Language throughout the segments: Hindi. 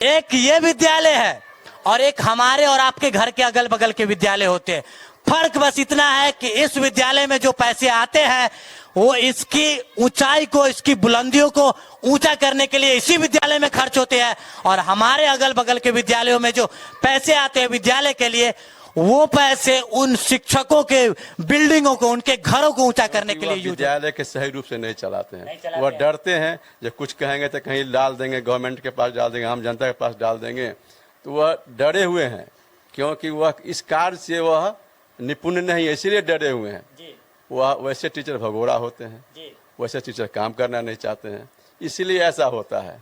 एक ये विद्यालय है और एक हमारे और आपके घर के अगल बगल के विद्यालय होते हैं। फर्क बस इतना है कि इस विद्यालय में जो पैसे आते हैं वो इसकी ऊंचाई को, इसकी बुलंदियों को ऊंचा करने के लिए इसी विद्यालय में खर्च होते हैं, और हमारे अगल बगल के विद्यालयों में जो पैसे आते हैं विद्यालय के लिए, वो पैसे उन शिक्षकों के बिल्डिंगों को, उनके घरों को ऊंचा करने के लिए यूज। विद्यालय के सही रूप से नहीं चलाते हैं। वह डरते हैं जो कुछ कहेंगे तो कहीं डाल देंगे, गवर्नमेंट के पास डाल देंगे, आम जनता के पास डाल देंगे, तो वह डरे हुए हैं क्योंकि वह इस कार्य से वह निपुण नहीं है, इसीलिए डरे हुए हैं। वह वैसे टीचर भगोड़ा होते हैं, वैसे टीचर काम करना नहीं चाहते हैं, इसीलिए ऐसा होता है।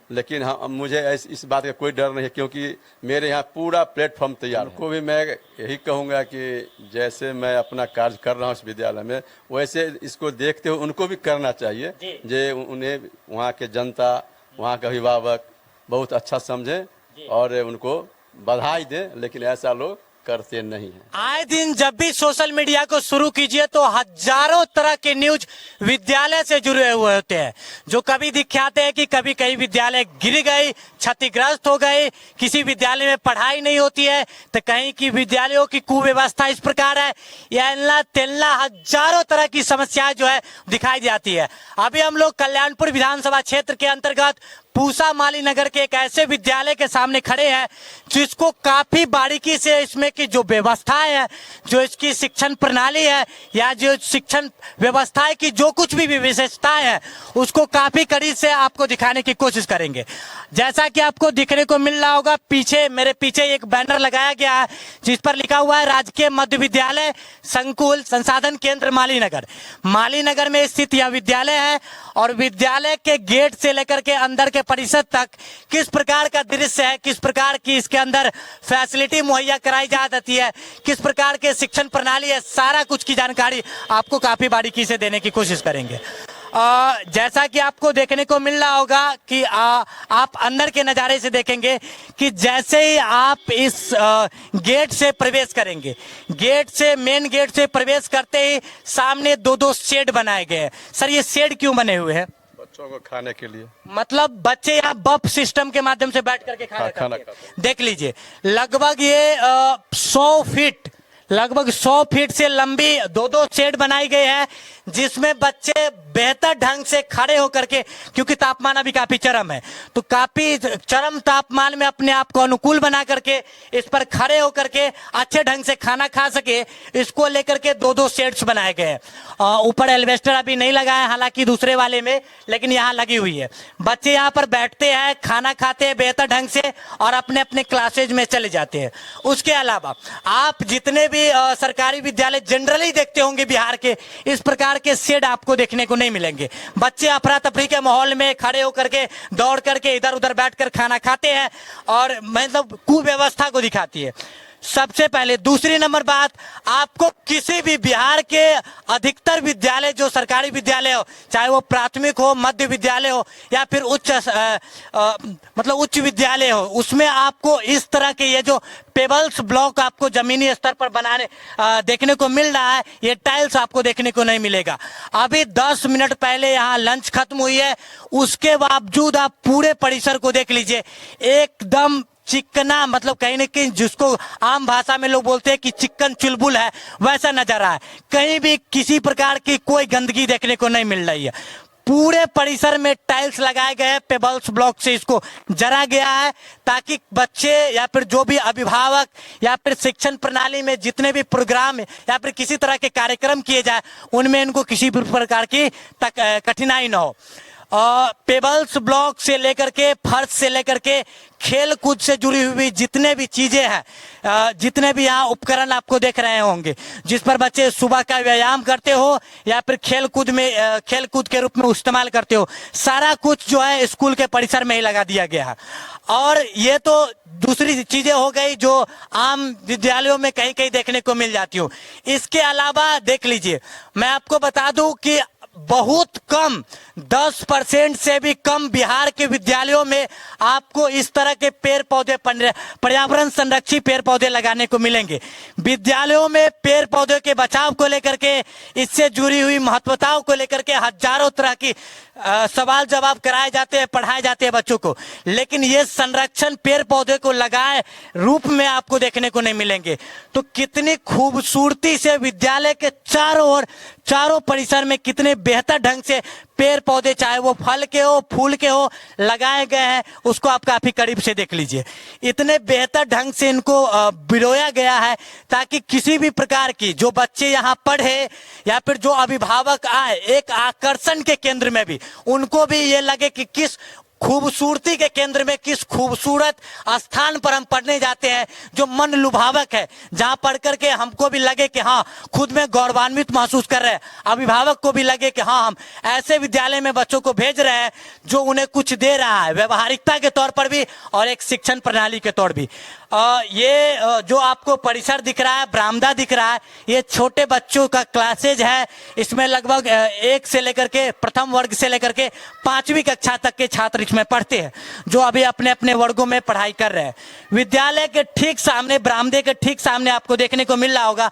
लेकिन हम, मुझे इस बात का कोई डर नहीं है क्योंकि मेरे यहाँ पूरा प्लेटफॉर्म तैयार है। को भी मैं यही कहूँगा कि जैसे मैं अपना कार्य कर रहा हूँ इस विद्यालय में, वैसे इसको देखते हुए उनको भी करना चाहिए, जो उन्हें वहाँ के जनता, वहाँ के अभिभावक बहुत अच्छा समझें और उनको बधाई दें, लेकिन ऐसा लोग करते नहीं है। आए दिन जब भी सोशल मीडिया को शुरू कीजिए तो हजारों तरह के न्यूज विद्यालय से जुड़े हुए होते हैं, जो कभी दिखाते हैं कि कभी कई विद्यालय गिर गए, क्षतिग्रस्त हो गए, किसी विद्यालय में पढ़ाई नहीं होती है, तो कहीं की विद्यालयों की कुव्यवस्था इस प्रकार है, या तेल्ला हजारों तरह की समस्याएं जो है दिखाई जाती है। अभी हम लोग कल्याणपुर विधानसभा क्षेत्र के अंतर्गत पूसा माली नगर के एक ऐसे विद्यालय के सामने खड़े हैं जिसको काफी बारीकी से इसमें की जो व्यवस्थाएं है, जो इसकी शिक्षण प्रणाली है, या जो शिक्षण व्यवस्थाएं की जो कुछ भी विशेषताएं हैं, उसको काफी करीब से आपको दिखाने की कोशिश करेंगे। जैसा कि आपको दिखने को मिल रहा होगा, पीछे मेरे पीछे एक बैनर लगाया गया है जिस पर लिखा हुआ है राजकीय मध्य विद्यालय संकुल संसाधन केंद्र माली नगर। माली नगर में स्थित यह विद्यालय है और विद्यालय के गेट से लेकर के अंदर के परिसर तक किस प्रकार का दृश्य है, किस प्रकार की इसके अंदर फैसिलिटी मुहैया कराई जाती है, किस प्रकार के शिक्षण प्रणाली है, सारा कुछ की जानकारी आपको काफी बारीकी से देने की कोशिश करेंगे। जैसा कि आपको देखने को मिल रहा होगा कि आप अंदर के नज़ारे से देखेंगे कि जैसे ही आप इस गेट से प्रवेश करेंगे, गेट से, मेन गेट से प्रवेश करते ही सामने दो शेड बनाए गए हैं। सर, ये शेड क्यों बने हुए हैं? बच्चों को खाने के लिए। मतलब बच्चे यहाँ बफ सिस्टम के माध्यम से बैठ करके खाना खाते हैं। देख लीजिए, लगभग ये 100 फीट से लंबी दो शेड बनाई गई है जिसमें बच्चे बेहतर ढंग से खड़े होकर के, क्योंकि तापमान अभी काफी चरम है, तो काफी चरम तापमान में अपने आप को अनुकूल बना करके इस पर खड़े होकर के अच्छे ढंग से खाना खा सके, इसको लेकर के दो शेड्स बनाए गए हैं। ऊपर एल्वेस्टर अभी नहीं लगा है हालांकि दूसरे वाले में, लेकिन यहाँ लगी हुई है। बच्चे यहाँ पर बैठते हैं, खाना खाते हैं बेहतर ढंग से और अपने अपने क्लासेज में चले जाते हैं। उसके अलावा आप जितने भी सरकारी विद्यालय जनरली देखते होंगे बिहार के, इस प्रकार के शेड आपको देखने को नहीं मिलेंगे। बच्चे अफरा तफरी के माहौल में खड़े होकर के, दौड़ करके इधर उधर बैठकर खाना खाते हैं और मतलब कुव्यवस्था को दिखाती है सबसे पहले। दूसरी नंबर बात, आपको किसी भी बिहार के अधिकतर विद्यालय जो सरकारी विद्यालय हो, चाहे वो प्राथमिक हो, मध्य विद्यालय हो या फिर उच्च विद्यालय हो, उसमें आपको इस तरह के ये जो पेबल्स ब्लॉक आपको जमीनी स्तर पर बनाने देखने को मिल रहा है, ये टाइल्स आपको देखने को नहीं मिलेगा। अभी 10 मिनट पहले यहाँ लंच खत्म हुई है, उसके बावजूद आप पूरे परिसर को देख लीजिए, एकदम चिकना, मतलब कहीं ना कहीं जिसको आम भाषा में लोग बोलते हैं कि चिकन चुलबुल है, वैसा नजर आ है। कहीं भी किसी प्रकार की कोई गंदगी देखने को नहीं मिल रही है। पूरे परिसर में टाइल्स लगाए गए हैं, पेबल्स ब्लॉक से इसको जरा गया है ताकि बच्चे या फिर जो भी अभिभावक या फिर शिक्षण प्रणाली में जितने भी प्रोग्राम या फिर किसी तरह के कार्यक्रम किए जाए उनमें इनको किसी भी प्रकार की कठिनाई न हो। पेबल्स ब्लॉक से लेकर के, फर्श से लेकर के, खेल कूद से जुड़ी हुई जितने भी चीजें हैं, जितने भी यहाँ उपकरण आपको देख रहे होंगे जिस पर बच्चे सुबह का व्यायाम करते हो या फिर खेल कूद के रूप में इस्तेमाल करते हो, सारा कुछ जो है स्कूल के परिसर में ही लगा दिया गया है। और ये तो दूसरी चीजें हो गई जो आम विद्यालयों में कहीं कहीं देखने को मिल जाती हो। इसके अलावा देख लीजिए, मैं आपको बता दूं कि बहुत कम 10% से भी कम बिहार के विद्यालयों में आपको इस तरह के पेड़ पौधे पर्यावरण संरक्षित पेड़ पौधे लगाने को मिलेंगे। विद्यालयों में पेड़ पौधे के बचाव को लेकर के, इससे जुड़ी हुई महत्वताओं को लेकर के हजारों तरह की सवाल जवाब कराए जाते हैं, पढ़ाए जाते हैं बच्चों को, लेकिन ये संरक्षण पेड़ पौधे को लगाए रूप में आपको देखने को नहीं मिलेंगे। तो कितनी खूबसूरती से विद्यालय के चारों परिसर में कितने बेहतर ढंग से पेड़ पौधे, चाहे वो फल के हो फूल के हो, लगाए गए हैं, उसको आप काफी करीब से देख लीजिए। इतने बेहतर ढंग से इनको बिरोया गया है ताकि किसी भी प्रकार की जो बच्चे यहाँ पढ़े या फिर जो अभिभावक आए, एक आकर्षण के केंद्र में भी उनको भी ये लगे कि किस खूबसूरती के केंद्र में, किस खूबसूरत स्थान पर हम पढ़ने जाते हैं जो मन लुभावक है, जहां पढ़ करके हमको भी लगे कि हाँ खुद में गौरवान्वित महसूस कर रहे हैं, अभिभावक को भी लगे कि हाँ हम ऐसे विद्यालय में बच्चों को भेज रहे हैं जो उन्हें कुछ दे रहा है, व्यवहारिकता के तौर पर भी और एक शिक्षण प्रणाली के तौर भी। ये जो आपको परिसर दिख रहा है, बरामदा दिख रहा है, ये छोटे बच्चों का क्लासेज है। इसमें लगभग 1 से लेकर के प्रथम वर्ग से लेकर के 5वीं कक्षा तक के छात्र इसमें पढ़ते हैं, जो अभी अपने अपने वर्गों में पढ़ाई कर रहे हैं। विद्यालय के ठीक सामने, बरामदे के ठीक सामने आपको देखने को मिल रहा होगा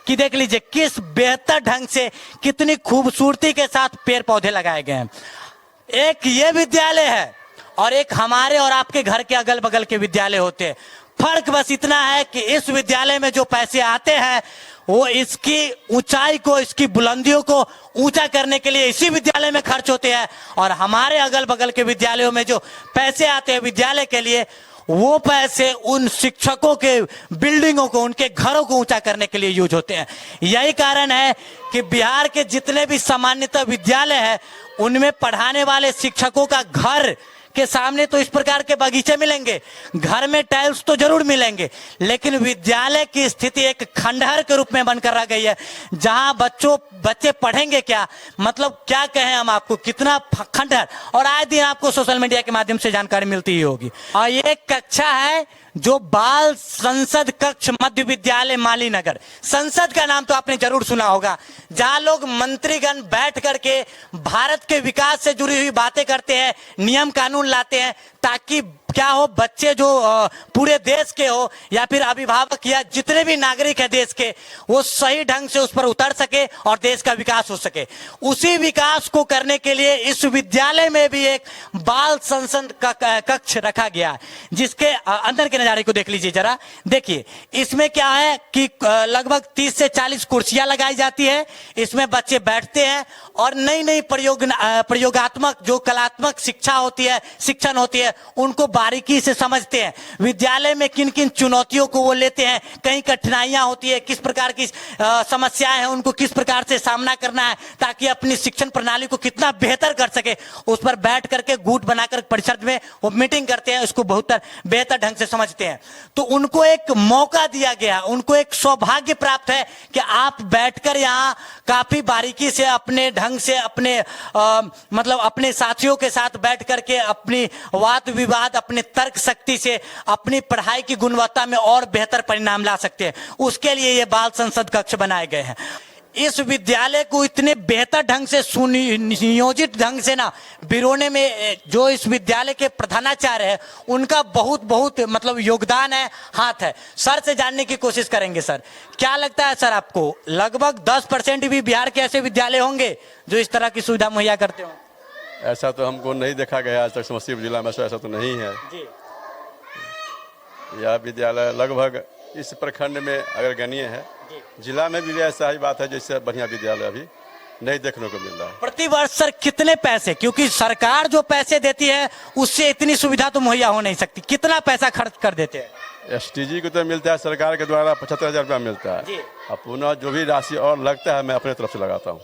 कि देख लीजिए किस बेहतर ढंग से, कितनी खूबसूरती के साथ पेड़ पौधे लगाए गए हैं। एक ये विद्यालय है और एक हमारे और आपके घर के अगल बगल के विद्यालय होते हैं। फर्क बस इतना है कि इस विद्यालय में जो पैसे आते हैं वो इसकी ऊंचाई को, इसकी बुलंदियों को ऊंचा करने के लिए इसी विद्यालय में खर्च होते हैं, और हमारे अगल बगल के विद्यालयों में जो पैसे आते हैं विद्यालय के लिए, वो पैसे उन शिक्षकों के बिल्डिंगों को, उनके घरों को ऊंचा करने के लिए यूज होते हैं। यही कारण है कि बिहार के जितने भी सामान्यतः विद्यालय हैं उनमें पढ़ाने वाले शिक्षकों का घर के सामने तो इस प्रकार के बगीचे मिलेंगे, घर में टाइल्स तो जरूर मिलेंगे, लेकिन विद्यालय की स्थिति एक खंडहर के रूप में बनकर रह गई है, जहां बच्चे पढ़ेंगे क्या, मतलब क्या कहें हम आपको, कितना खंडहर। और आए दिन आपको सोशल मीडिया के माध्यम से जानकारी मिलती ही होगी। और ये कक्षा है जो बाल संसद कक्ष मध्य विद्यालय मालीनगर। संसद का नाम तो आपने जरूर सुना होगा, जहां लोग मंत्रीगण बैठ करके भारत के विकास से जुड़ी हुई बातें करते हैं, नियम कानून लाते हैं, ताकि क्या हो, बच्चे जो पूरे देश के हो या फिर अभिभावक या जितने भी नागरिक है देश के, वो सही ढंग से उस पर उतर सके और देश का विकास हो सके। उसी विकास को करने के लिए इस विद्यालय में भी एक बाल संसद का कक्ष रखा गया है, जिसके अंदर के नजारे को देख लीजिए जरा। देखिए इसमें क्या है कि लगभग 30 से 40 कुर्सियां लगाई जाती है, इसमें बच्चे बैठते हैं और नई नई प्रयोगात्मक जो कलात्मक शिक्षा होती है, शिक्षण होती है, उनको बारीकी से समझते हैं। विद्यालय में किन किन चुनौतियों को वो लेते हैं, कहीं कठिनाइयां होती है, किस प्रकार की समस्याएं हैं, उनको किस प्रकार से सामना करना है ताकि अपनी शिक्षण प्रणाली को कितना बेहतर कर सके, उस पर बैठ करके गुट बनाकर परिषद में वो मीटिंग करते हैं, उसको बहुत बेहतर ढंग से समझते हैं। तो उनको एक मौका दिया गया, उनको एक सौभाग्य प्राप्त है कि आप बैठकर यहाँ काफी बारीकी से अपने ढंग से अपने मतलब अपने साथियों के साथ बैठ करके अपनी वाद विवाद, अपने तर्क शक्ति से अपनी पढ़ाई की गुणवत्ता में और बेहतर परिणाम ला सकते हैं। उसके लिए ये बाल संसद कक्ष बनाए गए हैं। इस विद्यालय को इतने बेहतर ढंग से सुनियोजित ढंग से ना बिरोने में जो इस विद्यालय के प्रधानाचार्य है उनका बहुत मतलब योगदान है, हाथ है। सर से जानने की कोशिश करेंगे। सर क्या लगता है सर आपको, लगभग 10% भी बिहार के ऐसे विद्यालय होंगे जो इस तरह की सुविधा मुहैया करते हो? ऐसा तो हमको नहीं देखा गया आज तक समस्तीपुर जिला में, ऐसा तो नहीं है जी। यह विद्यालय लगभग इस प्रखंड में अगर गणनीय है, जिला में भी ऐसा ही बात है, जैसे बढ़िया विद्यालय अभी नहीं देखने को मिल रहा है। प्रतिवर्ष सर कितने पैसे, क्योंकि सरकार जो पैसे देती है उससे इतनी सुविधा तो मुहैया हो नहीं सकती, कितना पैसा खर्च कर देते हैं? STG को तो मिलता है सरकार के द्वारा 75,000 रुपया मिलता है, अब पुनः जो भी राशि और लगता है मैं अपने तरफ से लगाता हूँ।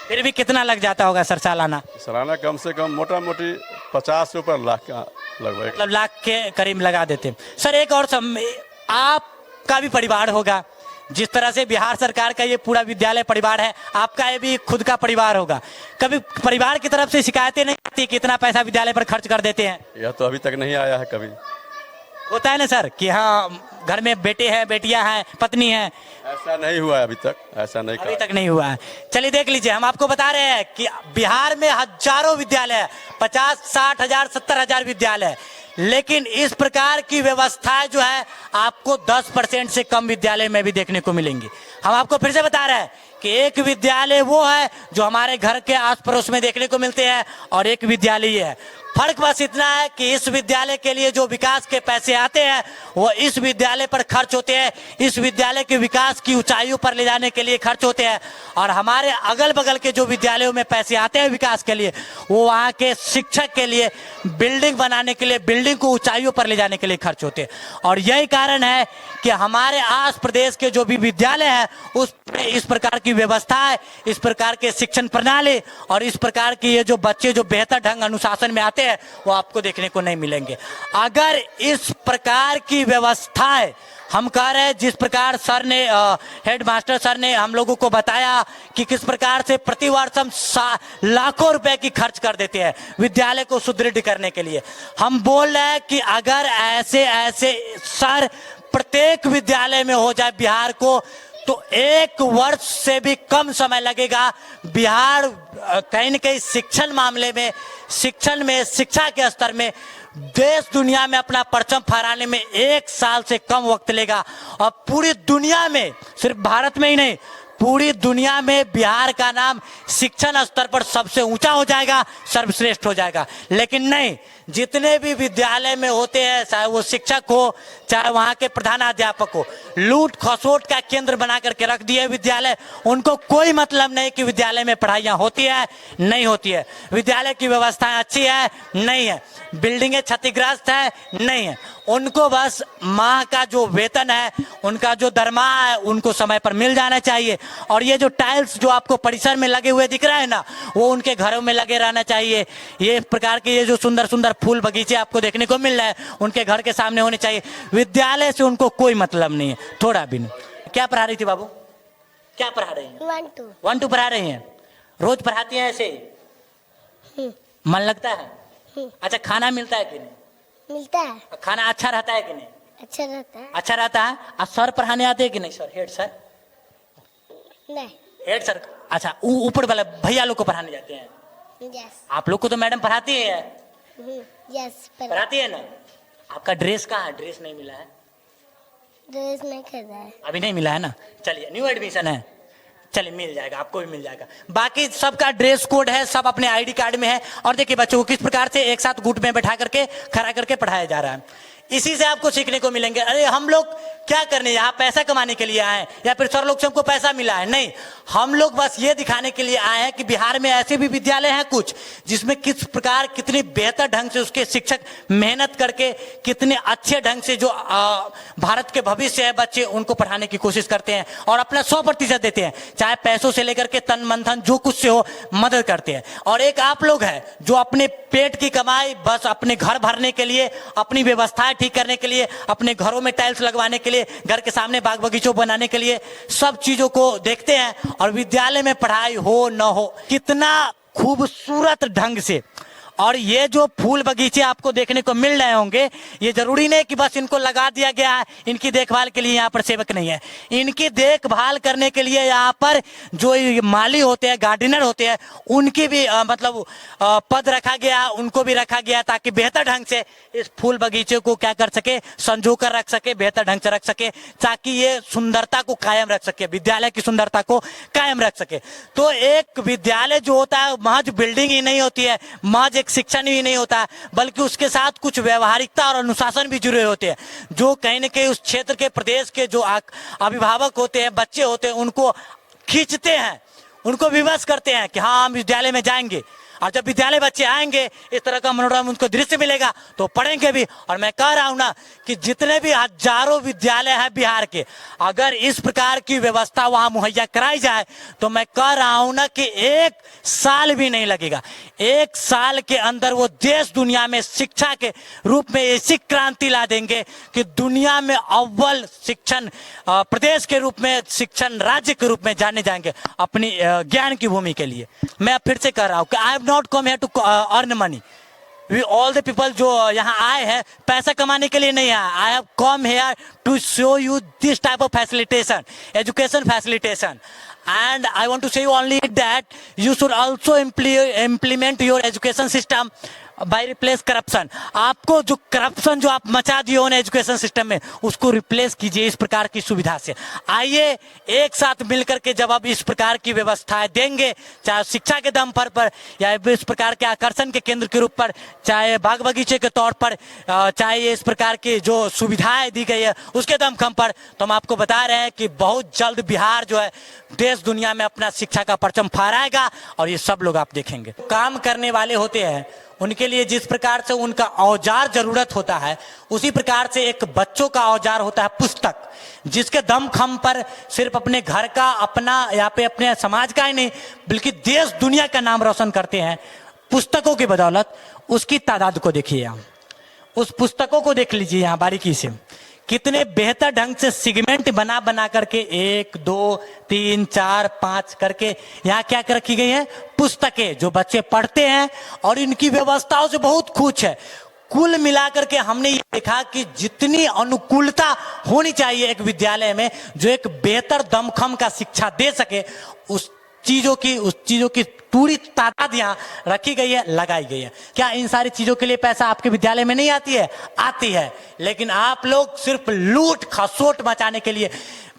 फिर भी कितना लग जाता होगा सर सालाना? सालाना कम से कम मोटा मोटी 50 से ऊपर लाख का लगभग, मतलब लाख के करीब लगा देते हैं। सर एक और आपका भी परिवार होगा, जिस तरह से बिहार सरकार का ये पूरा विद्यालय परिवार है, आपका ये भी खुद का परिवार होगा। कभी परिवार की तरफ से शिकायतें नहीं आती कि इतना पैसा विद्यालय पर खर्च कर देते हैं? यह तो अभी तक नहीं आया है। कभी होता है ना सर कि हाँ घर में बेटे हैं, बेटियां हैं, पत्नी है, ऐसा नहीं हुआ है अभी तक, ऐसा नहीं अभी कहा। तक नहीं हुआ है। चलिए देख लीजिए, हम आपको बता रहे हैं कि बिहार में हजारों विद्यालय है, 50, 60 हजार, 70 हजार विद्यालय है, लेकिन इस प्रकार की व्यवस्थाएं जो है आपको 10% से कम विद्यालय में भी देखने को मिलेंगी। हम आपको फिर से बता रहे हैं कि एक विद्यालय वो है जो हमारे घर के आस पड़ोस में देखने को मिलते हैं और एक विद्यालय ये है। फर्क बस इतना है कि इस विद्यालय के लिए जो विकास के पैसे आते हैं वो इस विद्यालय पर खर्च होते हैं, इस विद्यालय के विकास की ऊंचाइयों पर ले जाने के लिए खर्च होते हैं, और हमारे अगल बगल के जो विद्यालयों में पैसे आते हैं विकास के लिए वो वहाँ के शिक्षक के लिए बिल्डिंग बनाने के लिए, बिल्डिंग को ऊंचाइयों पर ले जाने के लिए खर्च होते हैं। और यही कारण है कि हमारे आस प्रदेश के जो भी विद्यालय है उस इस प्रकार की व्यवस्था है, इस प्रकार के शिक्षण प्रणाली और इस प्रकार की ये जो बच्चे जो बेहतर ढंग अनुशासन में आते हैं वो आपको देखने को नहीं मिलेंगे। अगर इस प्रकार की व्यवस्थाएं हम कह रहे हैं, जिस प्रकार सर ने हेडमास्टर सर ने हम लोगों को बताया कि किस प्रकार से प्रतिवर्ष हम लाखों रुपए की खर्च कर देते हैं विद्यालय को सुदृढ़ करने के लिए। हम बोल रहे हैं कि अगर ऐसे ऐसे सर प्रत्येक विद्यालय में हो जाए बिहार को, तो 1 वर्ष से भी कम समय लगेगा बिहार कहीं न कहीं शिक्षण मामले में, शिक्षा के स्तर में देश दुनिया में अपना परचम फहराने में 1 साल से कम वक्त लेगा। और पूरी दुनिया में, सिर्फ भारत में ही नहीं, पूरी दुनिया में बिहार का नाम शिक्षण स्तर पर सबसे ऊंचा हो जाएगा, सर्वश्रेष्ठ हो जाएगा। लेकिन नहीं, जितने भी विद्यालय में होते हैं, चाहे वो शिक्षक हो चाहे वहाँ के प्रधानाध्यापक हो, लूट खसोट का केंद्र बना करके रख दिए विद्यालय। उनको कोई मतलब नहीं कि विद्यालय में पढ़ाइयाँ होती है नहीं होती है, विद्यालय की व्यवस्थाएं अच्छी है नहीं है, बिल्डिंगें क्षतिग्रस्त है नहीं है। उनको बस माह का जो वेतन है, उनका जो दरमाहा है, उनको समय पर मिल जाना चाहिए। और ये जो टाइल्स जो आपको परिसर में लगे हुए दिख रहा है ना, वो उनके घरों में लगे रहना चाहिए। ये प्रकार के ये जो सुंदर सुंदर फूल बगीचे आपको देखने को मिल रहा है उनके घर के सामने होने चाहिए। विद्यालय से उनको कोई मतलब नहीं है, थोड़ा भी नहीं। क्या पढ़ा रही थी बाबू, क्या पढ़ा रही हैं? 1 2 पढ़ा रही हैं। रोज पढ़ाती हैं ऐसे? मन लगता है? अच्छा, खाना मिलता है कि नहीं? मिलता है। खाना अच्छा रहता है कि नहीं? अच्छा रहता है। अच्छा रहता है। और सर पढ़ाने आते हैं कि नहीं? Sir, head sir? नहीं। हेड सर, अच्छा, ऊपर वाला भैया लोग को पढ़ाने जाते हैं? यस। आप लोग को तो मैडम पढ़ाती है? यस, पढ़ाती है ना। आपका ड्रेस कहाँ है? ड्रेस नहीं मिला है? ड्रेस नहीं खरीदा है। अभी नहीं मिला है ना। चलिए, न्यू एडमिशन है, चलिए मिल जाएगा, आपको भी मिल जाएगा। बाकी सबका ड्रेस कोड है, सब अपने आईडी कार्ड में है। और देखिए बच्चों को किस प्रकार से एक साथ गुट में बैठा करके खड़ा करके पढ़ाया जा रहा है। इसी से आपको सीखने को मिलेंगे। अरे हम लोग क्या करने यहाँ पैसा कमाने के लिए आए हैं या फिर सर लोग से हमको पैसा मिला है? नहीं, हम लोग बस ये दिखाने के लिए आए हैं कि बिहार में ऐसे भी विद्यालय हैं कुछ जिसमें किस प्रकार कितनी बेहतर ढंग से उसके शिक्षक मेहनत करके कितने अच्छे ढंग से जो भारत के भविष्य है बच्चे उनको पढ़ाने की कोशिश करते हैं और अपना 100% देते हैं, चाहे पैसों से लेकर के तन मन धन जो कुछ से हो मदद करते हैं। और एक आप लोग हैं जो अपने पेट की कमाई बस अपने घर भरने के लिए, अपनी व्यवस्थाएं ठीक करने के लिए, अपने घरों में टाइल्स लगवाने के लिए, घर के सामने बाग बगीचों बनाने के लिए सब चीजों को देखते हैं। और विद्यालय में पढ़ाई हो न हो कितना खूबसूरत ढंग से, और ये जो फूल बगीचे आपको देखने को मिल रहे होंगे, ये जरूरी नहीं कि बस इनको लगा दिया गया है, इनकी देखभाल के लिए यहाँ पर सेवक नहीं है। इनकी देखभाल करने के लिए यहाँ पर जो माली होते हैं, गार्डनर होते हैं, उनकी भी मतलब पद रखा गया, उनको भी रखा गया ताकि बेहतर ढंग से इस फूल बगीचे को क्या कर सके, संजो कर रख सके, बेहतर ढंग से रख सके, ताकि ये सुंदरता को कायम रख सके, विद्यालय की सुंदरता को कायम रख सके। तो एक विद्यालय जो होता है महज बिल्डिंग ही नहीं होती है, महज शिक्षण भी नहीं होता, बल्कि उसके साथ कुछ व्यवहारिकता और अनुशासन भी जुड़े होते हैं, जो कहीं न कहीं उस क्षेत्र के प्रदेश के जो अभिभावक होते हैं, बच्चे होते हैं, उनको खींचते हैं, उनको विवश करते हैं कि हाँ हम विद्यालय में जाएंगे। और जब विद्यालय बच्चे आएंगे इस तरह का मनोरम उनको दृश्य मिलेगा तो पढ़ेंगे भी। और मैं कह रहा हूं ना कि जितने भी हजारों विद्यालय हैं बिहार के, अगर इस प्रकार की व्यवस्था वहां मुहैया कराई जाए तो मैं कह रहा हूं ना कि 1 साल भी नहीं लगेगा। 1 साल के अंदर वो देश दुनिया में शिक्षा के रूप में ऐसी क्रांति ला देंगे कि दुनिया में अव्वल शिक्षण प्रदेश के रूप में, शिक्षण राज्य के रूप में जाने जाएंगे अपनी ज्ञान की भूमि के लिए। मैं फिर से कह रहा हूं कि I have not come here to earn money, we all the people जो यहाँ आए हैं पैसा कमाने के लिए नहीं आए. I have come here to show you this type of facilitation, education facilitation. And I want to say you only that you should also implement your education system by replace corruption. आपको जो करप्शन जो आप मचा दिए हो ना एजुकेशन सिस्टम में, उसको रिप्लेस कीजिए इस प्रकार की सुविधा से. आइए एक साथ मिलकर के जब आप इस प्रकार की व्यवस्थाएं देंगे, चाहे शिक्षा के दम पर या इस प्रकार के आकर्षण के केंद्र के रूप पर, चाहे बाग बगीचे के तौर पर, चाहे इस प्रकार की जो सुविधाएं दी गई है उसके दमखम पर, तो हम आपको बता रहे हैं कि बहुत जल्द बिहार जो है देश दुनिया में अपना शिक्षा का परचम फहराएगा. और ये सब लोग आप देखेंगे. काम करने वाले होते हैं उनके लिए जिस प्रकार से उनका औजार जरूरत होता है, उसी प्रकार से एक बच्चों का औजार होता है पुस्तक, जिसके दमखम पर सिर्फ अपने घर का, अपना या पे अपने समाज का ही नहीं बल्कि देश दुनिया का नाम रोशन करते हैं पुस्तकों की बदौलत. उसकी तादाद को देखिए, आप उस पुस्तकों को देख लीजिए यहाँ बारीकी से, कितने बेहतर ढंग से सिगमेंट बना बना करके 1 2 3 4 5 करके यहाँ क्या रखी गई है, पुस्तकें जो बच्चे पढ़ते हैं. और इनकी व्यवस्थाओं से बहुत खुश है. कुल मिलाकर के हमने ये देखा कि जितनी अनुकूलता होनी चाहिए एक विद्यालय में जो एक बेहतर दमखम का शिक्षा दे सके, उस चीजों की पूरी तादाद यहाँ रखी गई है, लगाई गई है. क्या इन सारी चीजों के लिए पैसा आपके विद्यालय में नहीं आती है? आती है. लेकिन आप लोग सिर्फ लूट खसोट मचाने के लिए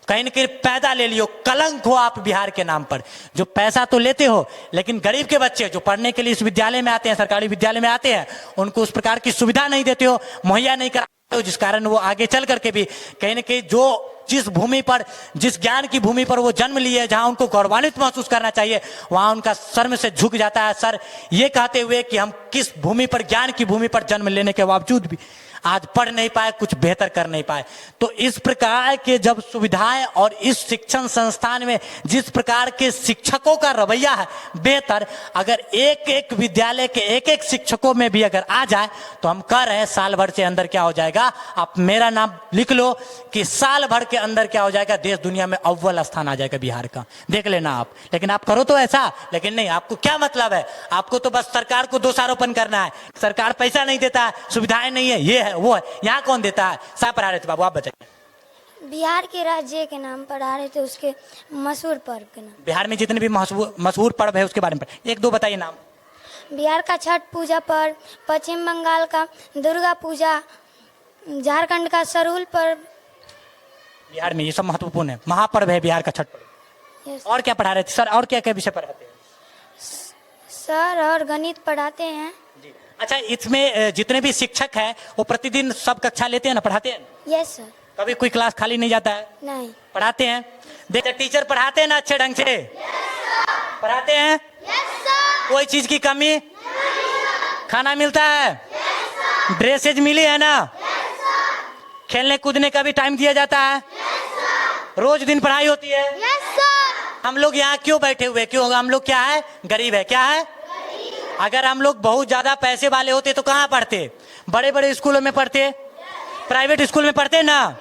कहीं न कहीं पैदा ले लियो, कलंक हो आप बिहार के नाम पर. जो पैसा तो लेते हो, लेकिन गरीब के बच्चे जो पढ़ने के लिए इस विद्यालय में आते हैं, सरकारी विद्यालय में आते हैं, उनको उस प्रकार की सुविधा नहीं देते हो, मुहैया नहीं कराते हो, जिस कारण वो आगे चल करके भी कहीं न कहीं जो जिस भूमि पर, जिस ज्ञान की भूमि पर वो जन्म लिए, जहां उनको गौरवान्वित महसूस करना चाहिए, वहां उनका सर में से झुक जाता है सर, ये कहते हुए कि हम किस भूमि पर, ज्ञान की भूमि पर जन्म लेने के बावजूद भी आज पढ़ नहीं पाए, कुछ बेहतर कर नहीं पाए. तो इस प्रकार के जब सुविधाएं और इस शिक्षण संस्थान में जिस प्रकार के शिक्षकों का रवैया है बेहतर, अगर एक एक विद्यालय के एक एक शिक्षकों में भी अगर आ जाए, तो हम कह रहे हैं साल भर से अंदर क्या हो जाएगा, आप मेरा नाम लिख लो कि साल भर के अंदर क्या हो जाएगा, देश दुनिया में अव्वल स्थान आ जाएगा बिहार का. देख लेना आप. लेकिन आप करो तो ऐसा, लेकिन नहीं. आपको क्या मतलब है? आपको तो बस सरकार को दोषारोपण करना है. सरकार पैसा नहीं देता है, सुविधाएं नहीं है, ये है वो है. यहाँ कौन देता है? साहब पढ़ा रहे थे, बाबू आप बताइए. बिहार के राज्य के नाम पढ़ा रहे थे, उसके मशहूर पर्व के नाम. बिहार में जितने भी मशहूर पर्व है उसके बारे में 1-2 बताइए नाम. बिहार का छठ पूजा पर्व, पश्चिम बंगाल का दुर्गा पूजा, झारखंड का सरूल पर्व. बिहार में ये सब महत्वपूर्ण है, महापर्व है बिहार का छठ पर्व. यस. और क्या पढ़ा रहे थे सर? और क्या क्या विषय पढ़ाते हैं सर? और गणित पढ़ाते हैं. जी. अच्छा, इसमें जितने भी शिक्षक हैं वो प्रतिदिन सब कक्षा लेते हैं ना, पढ़ाते हैं? Yes sir. कभी कोई क्लास खाली नहीं जाता है? नहीं. पढ़ाते हैं. देखते टीचर पढ़ाते हैं ना अच्छे ढंग से? पढ़ाते हैं. कोई चीज की कमी? खाना मिलता है? ड्रेसेज मिली है ना? खेलने कूदने का भी टाइम दिया जाता है? रोज दिन पढ़ाई होती है? हम लोग यहाँ क्यों बैठे हुए? क्यों? हम लोग क्या है? गरीब है. क्या है? अगर हम लोग बहुत ज्यादा पैसे वाले होते तो कहाँ पढ़ते? बड़े बड़े स्कूलों में पढ़ते, प्राइवेट स्कूल में पढ़ते ना.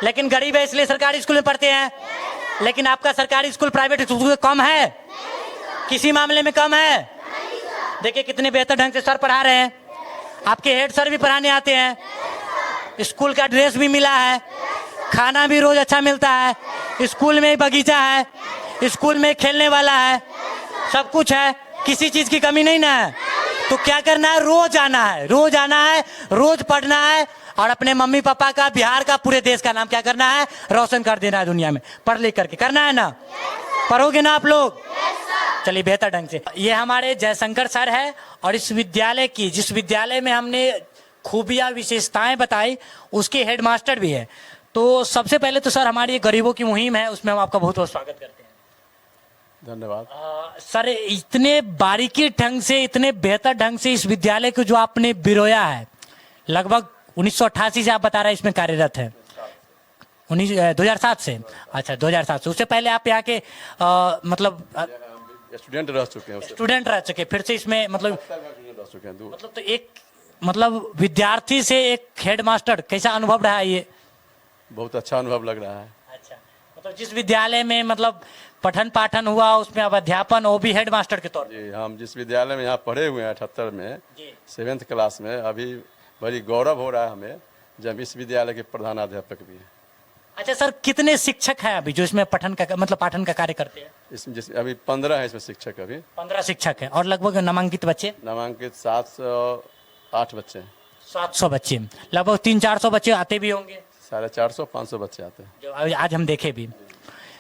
लेकिन गरीब है इसलिए सरकारी स्कूल में पढ़ते हैं. लेकिन आपका सरकारी स्कूल प्राइवेट स्कूल से कम है? किसी मामले में कम है? देखिए कितने बेहतर ढंग से सर पढ़ा रहे हैं. आपके हेड सर भी पढ़ाने आते हैं. स्कूल का ड्रेस भी मिला है, खाना भी रोज अच्छा मिलता है, स्कूल में बगीचा है, स्कूल में खेलने वाला है, सब कुछ है, किसी चीज की कमी नहीं ना है. तो क्या करना है? रोज आना है, रोज आना है, रोज पढ़ना है और अपने मम्मी पापा का, बिहार का, पूरे देश का नाम क्या करना है? रोशन कर देना है दुनिया में. पढ़ लिख करके करना है ना? पढ़ोगे ना आप लोग? चलिए बेहतर ढंग से. ये हमारे जयशंकर सर है और इस विद्यालय की, जिस विद्यालय में हमने खूबियां विशेषताएं बताई, उसके हेडमास्टर भी है. तो सबसे पहले तो सर हमारी ये गरीबों की मुहिम है, उसमें हम आपका बहुत बहुत स्वागत करते हैं. धन्यवाद. सर इतने बारीकी ढंग से, इतने बेहतर ढंग से इस विद्यालय को जो आपने बिरोया है, लगभग 1988 से आप बता रहे हैं इसमें कार्यरत है. 2007 से? अच्छा 2007 से. उससे पहले आप यहाँ के मतलब स्टूडेंट रह चुके हैं. स्टूडेंट रह चुके, फिर से इसमें मतलब रह चुके हैं. मतलब तो एक मतलब विद्यार्थी से एक हेडमास्टर, कैसा अनुभव रहा है ये? बहुत अच्छा अनुभव लग रहा है. अच्छा, मतलब जिस विद्यालय में मतलब पठन पाठन हुआ, उसमें अब अध्यापन, वो भी हेड मास्टर के तौर पर। जी, हम जिस विद्यालय में यहाँ पढ़े हुए हैं 78 में जी। 7th क्लास में, अभी बड़ी गौरव हो रहा है हमें जब इस विद्यालय के प्रधानाध्यापक भी हैं। अच्छा सर, कितने शिक्षक हैं अभी जो इसमें पठन का मतलब पाठन का कार्य करते हैं? इसमें जिस अभी 15 है इसमें शिक्षक, अभी 15 शिक्षक हैं और लगभग नामांकित बच्चे नामांकित 708 बच्चे हैं। 700 बच्चे, लगभग 300-400 बच्चे आते भी होंगे 450-500 बच्चे आते हैं। जो आज हम देखे भी।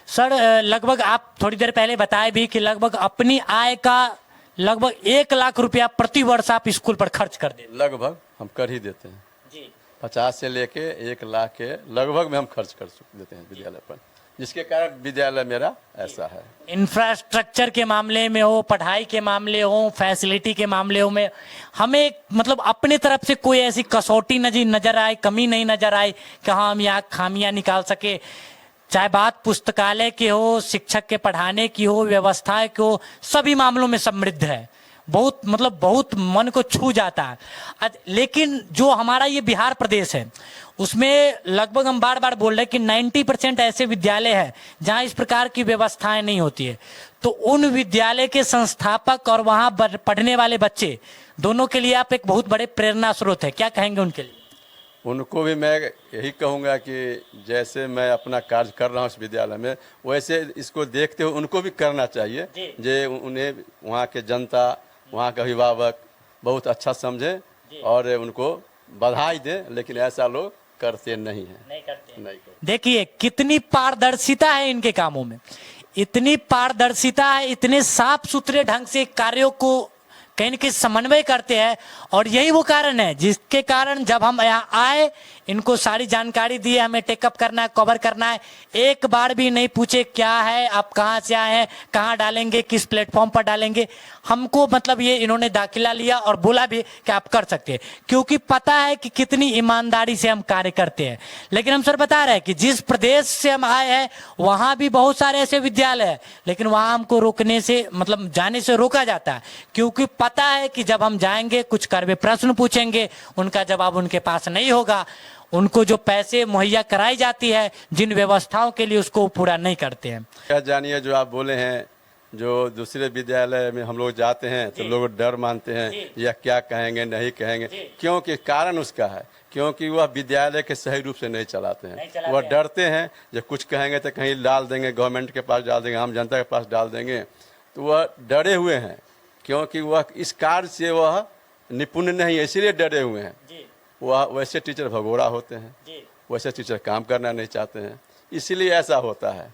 सर लगभग आप थोड़ी देर पहले बताए भी कि लगभग अपनी आय का लगभग 1 लाख रुपया प्रति वर्ष आप स्कूल पर खर्च कर देते लगभग हम कर ही देते हैं। जी। 50 से लेके 1 लाख के लगभग में हम खर्च कर देते हैं विद्यालय पर, जिसके कारण विद्यालय मेरा ऐसा है। इंफ्रास्ट्रक्चर के मामले में हो, पढ़ाई के मामले हो, फैसिलिटी के मामले हो में हमें मतलब अपने तरफ से कोई ऐसी कसौटी नजर आए, कमी नहीं नजर आए कि हाँ हम यहाँ खामियां निकाल सके। चाहे बात पुस्तकालय की हो, शिक्षक के पढ़ाने की हो, व्यवस्था की हो, सभी मामलों में समृद्ध है। बहुत मतलब बहुत मन को छू जाता है। लेकिन जो हमारा ये बिहार प्रदेश है उसमें लगभग हम बार बार बोल रहे हैं कि 90% ऐसे विद्यालय हैं जहां इस प्रकार की व्यवस्थाएं नहीं होती है। तो उन विद्यालय के संस्थापक और वहां पढ़ने वाले बच्चे दोनों के लिए आप एक बहुत बड़े प्रेरणा स्रोत है, क्या कहेंगे उनके लिए? उनको भी मैं यही कहूँगा कि जैसे मैं अपना कार्य कर रहा हूँ इस विद्यालय में, वैसे इसको देखते हुए उनको भी करना चाहिए। जो उन्हें वहाँ के जनता, वहाँ के अभिभावक बहुत अच्छा समझे और उनको बधाई दें, लेकिन ऐसा लोग करते नहीं हैं। नहीं करते। देखिए कितनी पारदर्शिता है इनके कामों में, इतनी पारदर्शिता है, इतने साफ सुथरे ढंग से कार्यों को कहीं न कहीं समन्वय करते हैं। और यही वो कारण है जिसके कारण जब हम यहाँ आए, इनको सारी जानकारी दी है, हमें टेकअप करना है, कवर करना है, एक बार भी नहीं पूछे क्या है, आप कहाँ से आए हैं, कहाँ डालेंगे, किस प्लेटफॉर्म पर डालेंगे। हमको मतलब ये इन्होंने दाखिला लिया और बोला भी कि आप कर सकते हैं, क्योंकि पता है कि कितनी ईमानदारी से हम कार्य करते हैं। लेकिन हम सर बता रहे हैं कि जिस प्रदेश से हम आए हैं वहाँ भी बहुत सारे ऐसे विद्यालय हैं, लेकिन वहाँ हमको रोकने से मतलब जाने से रोका जाता है, क्योंकि पता है कि जब हम जाएंगे कुछ कड़वे प्रश्न पूछेंगे, उनका जवाब उनके पास नहीं होगा। उनको जो पैसे मुहैया कराई जाती है जिन व्यवस्थाओं के लिए, उसको पूरा नहीं करते हैं। क्या जानिए जो आप बोले हैं, जो दूसरे विद्यालय में हम लोग जाते हैं तो लोग डर मानते हैं या क्या कहेंगे नहीं कहेंगे, क्योंकि कारण उसका है क्योंकि वह विद्यालय के सही रूप से नहीं चलाते हैं। वह डरते हैं जो कुछ कहेंगे तो कहीं डाल देंगे, गवर्नमेंट के पास डाल देंगे, आम जनता के पास डाल देंगे, तो वह डरे हुए हैं क्योंकि वह इस कार्य से वह निपुण नहीं है, इसीलिए डरे हुए हैं। वह वैसे टीचर भगोड़ा होते हैं, वैसे टीचर काम करना नहीं चाहते हैं, इसीलिए ऐसा होता है।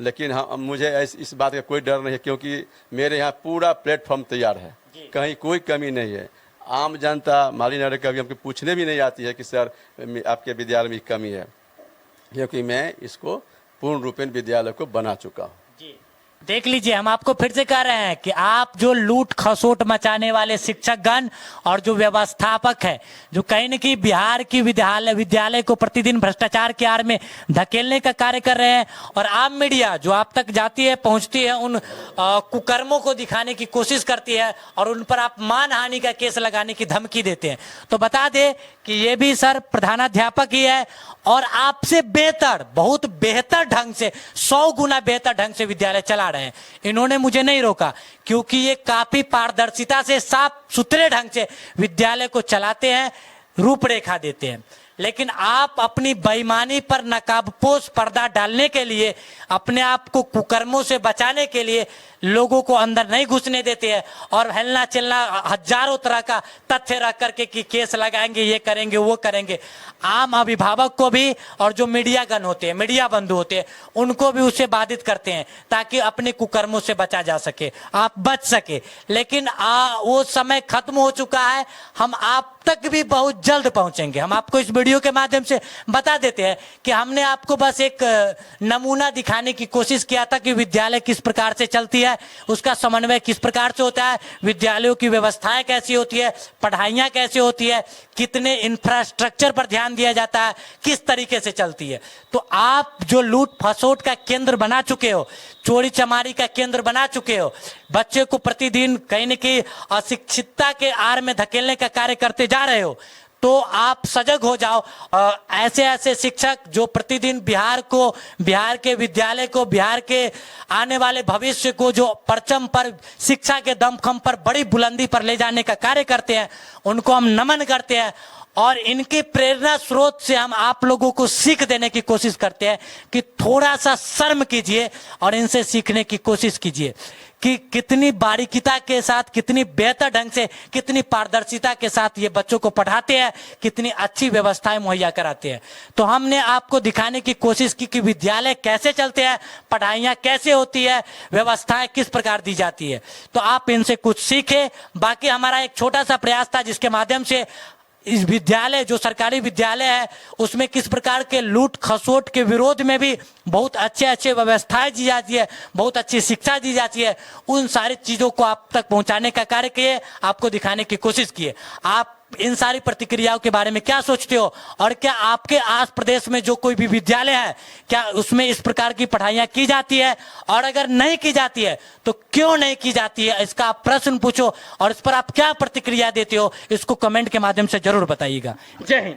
लेकिन हम मुझे इस बात का कोई डर नहीं है क्योंकि मेरे यहाँ पूरा प्लेटफॉर्म तैयार है, कहीं कोई कमी नहीं है। आम जनता माली नारे कभी हमको पूछने भी नहीं आती है कि सर आपके विद्यालय में कमी है, क्योंकि मैं इसको पूर्ण रूपेण विद्यालय को बना चुका हूँ। देख लीजिए, हम आपको फिर से कह रहे हैं कि आप जो लूट खसोट मचाने वाले शिक्षकगण और जो व्यवस्थापक है, जो कहीं न कहीं बिहार की विद्यालय को प्रतिदिन भ्रष्टाचार के आड़ में धकेलने का कार्य कर रहे हैं, और आम मीडिया जो आप तक जाती है, पहुंचती है, उन कुकर्मों को दिखाने की कोशिश करती है और उन पर आप मानहानि का केस लगाने की धमकी देते हैं। तो बता दें कि ये भी सर प्रधानाध्यापक ही है और आपसे बेहतर, बहुत बेहतर ढंग से, 100 गुना बेहतर ढंग से विद्यालय चला रहे हैं। इन्होंने मुझे नहीं रोका क्योंकि ये काफी पारदर्शिता से, साफ सुथरे ढंग से विद्यालय को चलाते हैं, रूपरेखा देते हैं। लेकिन आप अपनी बेईमानी पर नकाबपोश पर्दा डालने के लिए, अपने आप को कुकर्मों से बचाने के लिए लोगों को अंदर नहीं घुसने देते हैं और हल्ला चिल्ला हजारों तरह का तथ्य रख करके कि केस लगाएंगे, ये करेंगे, वो करेंगे। आम अभिभावक को भी और जो मीडिया गण होते हैं, मीडिया बंधु होते हैं, उनको भी उससे बाधित करते हैं ताकि अपने कुकर्मों से बचा जा सके, आप बच सके। लेकिन वो समय खत्म हो चुका है। हम आप तक भी बहुत जल्द पहुंचेंगे। हम आपको इस वीडियो के माध्यम से बता देते हैं कि हमने आपको बस एक नमूना दिखाने की कोशिश किया था कि विद्यालय किस प्रकार से चलती है, उसका समन्वय किस प्रकार से होता है, विद्यालयों की व्यवस्थाएं कैसी होती है, पढ़ाइयां कैसी होती है, कितने इंफ्रास्ट्रक्चर पर ध्यान दिया जाता है, किस तरीके से चलती है। तो आप जो लूट फसोट का केंद्र बना चुके हो, चोरी चमारी का केंद्र बना चुके हो, बच्चे को प्रतिदिन कहीं न कहीं अशिक्षितता के आड़ में धकेलने का कार्य करते जा रहे हो, तो आप सजग हो जाओ। ऐसे ऐसे शिक्षक जो प्रतिदिन बिहार के विद्यालय को, बिहार के आने वाले भविष्य को जो परचम पर, शिक्षा के दमखम पर बड़ी बुलंदी पर ले जाने का कार्य करते हैं, उनको हम नमन करते हैं। और इनकी प्रेरणा स्रोत से हम आप लोगों को सीख देने की कोशिश करते हैं कि थोड़ा सा शर्म कीजिए और इनसे सीखने की कोशिश कीजिए कि कितनी बारीकिता के साथ, कितनी बेहतर ढंग से, कितनी पारदर्शिता के साथ ये बच्चों को पढ़ाते हैं, कितनी अच्छी व्यवस्थाएं मुहैया कराते हैं। तो हमने आपको दिखाने की कोशिश की कि विद्यालय कैसे चलते हैं, पढ़ाइयाँ कैसे होती है, व्यवस्थाएं किस प्रकार दी जाती है। तो आप इनसे कुछ सीखें। बाकी हमारा एक छोटा सा प्रयास था जिसके माध्यम से इस विद्यालय, जो सरकारी विद्यालय है, उसमें किस प्रकार के लूट खसोट के विरोध में भी बहुत अच्छे अच्छे व्यवस्थाएं दी जाती है, बहुत अच्छी शिक्षा दी जाती है, उन सारी चीज़ों को आप तक पहुंचाने का कार्य किए, आपको दिखाने की कोशिश किए। आप इन सारी प्रतिक्रियाओं के बारे में क्या सोचते हो, और क्या आपके आस प्रदेश में जो कोई भी विद्यालय है, क्या उसमें इस प्रकार की पढ़ाइयाँ की जाती है, और अगर नहीं की जाती है तो क्यों नहीं की जाती है, इसका आप प्रश्न पूछो और इस पर आप क्या प्रतिक्रिया देते हो, इसको कमेंट के माध्यम से जरूर बताइएगा। जय हिंद।